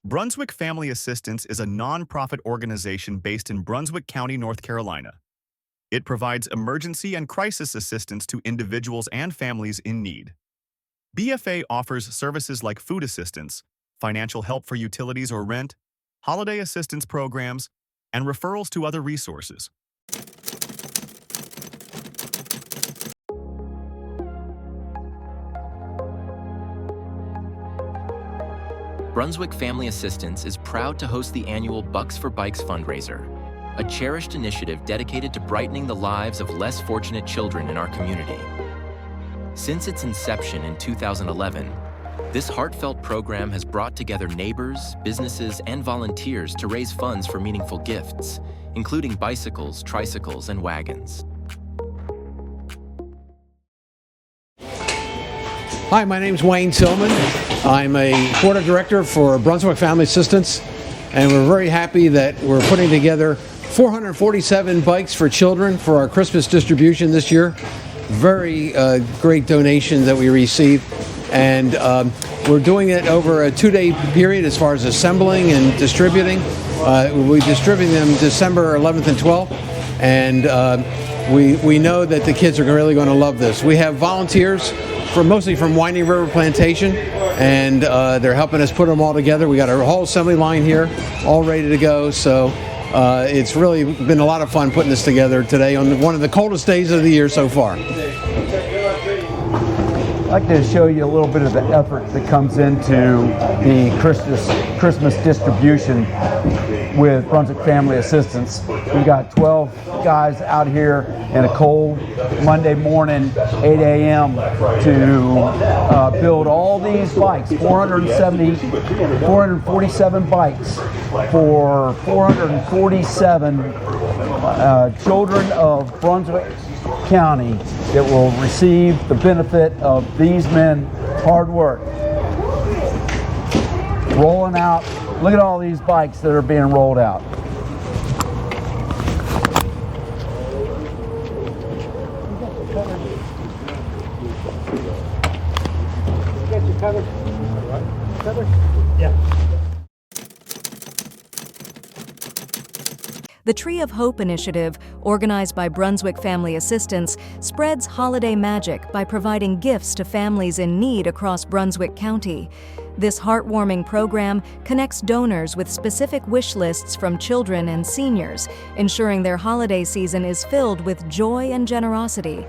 Brunswick Family Assistance is a nonprofit organization based in Brunswick County, North Carolina. It provides emergency and crisis assistance to individuals and families in need. BFA offers services like food assistance, financial help for utilities or rent, holiday assistance programs, and referrals to other resources. Brunswick Family Assistance is proud to host the annual Bucks for Bikes fundraiser, a cherished initiative dedicated to brightening the lives of less fortunate children in our community. Since its inception in 2011, this heartfelt program has brought together neighbors, businesses, and volunteers to raise funds for meaningful gifts, including bicycles, tricycles, and wagons. Hi, my name is Wayne Tillman. I'm a board of director for Brunswick Family Assistance, and we're very happy that we're putting together 447 bikes for children for our Christmas distribution this year. Very great donation that we received, and we're doing it over a 2-day period as far as assembling and distributing. We distribute them December 11th and 12th, and we know that the kids are really going to love this. We have volunteers mostly from Winding River Plantation, and they're helping us put them all together. We got our whole assembly line here, all ready to go. So it's really been a lot of fun putting this together today on one of the coldest days of the year so far. I'd like to show you a little bit of the effort that comes into the Christmas distribution with Brunswick Family Assistance. We've got 12 guys out here in a cold Monday morning, 8 a.m. to build all these bikes, 447 bikes for 447 children of Brunswick County that will receive the benefit of these men's hard work. Rolling out, look at all these bikes that are being rolled out. The Tree of Hope initiative, organized by Brunswick Family Assistance, spreads holiday magic by providing gifts to families in need across Brunswick County. This heartwarming program connects donors with specific wish lists from children and seniors, ensuring their holiday season is filled with joy and generosity.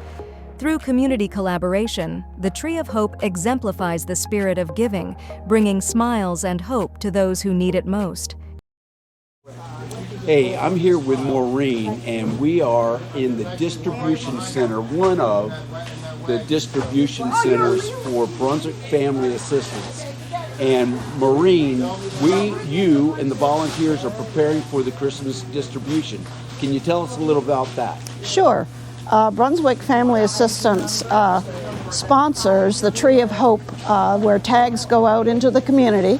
Through community collaboration, the Tree of Hope exemplifies the spirit of giving, bringing smiles and hope to those who need it most. Hey, I'm here with Maureen, and we are in the distribution center, one of the distribution centers for Brunswick Family Assistance. And Maureen, you and the volunteers are preparing for the Christmas distribution. Can you tell us a little about that? Sure. Brunswick Family Assistance sponsors the Tree of Hope, where tags go out into the community.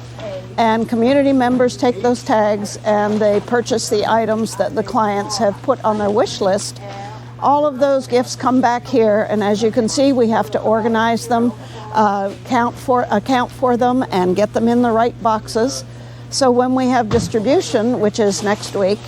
And community members take those tags and they purchase the items that the clients have put on their wish list. All of those gifts come back here, and as you can see, we have to organize them, account for them, and get them in the right boxes. So when we have distribution, which is next week,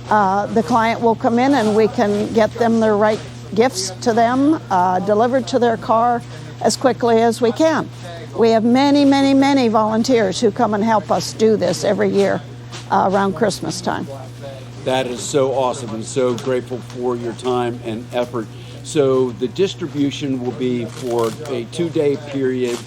the client will come in and we can get them the right gifts to them, delivered to their car as quickly as we can. We have many, many, many volunteers who come and help us do this every year around Christmas time. That is so awesome, and so grateful for your time and effort. So the distribution will be for a 2-day period,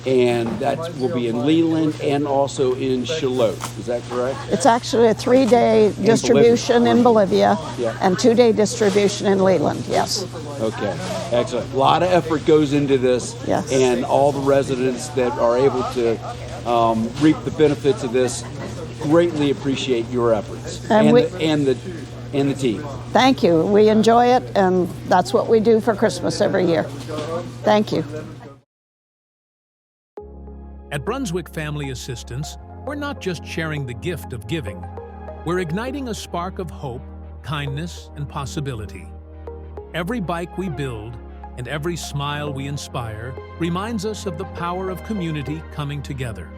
and that will be in Leland and also in Charlotte. Is that correct? It's actually a 3-day distribution in Bolivia, and 2-day distribution in Leland, yes. Okay, excellent. A lot of effort goes into this, yes. And all the residents that are able to reap the benefits of this greatly appreciate your efforts and the team. Thank you. We enjoy it, and that's what we do for Christmas every year. Thank you. At Brunswick Family Assistance, we're not just sharing the gift of giving. We're igniting a spark of hope, kindness, and possibility. Every bike we build and every smile we inspire reminds us of the power of community coming together.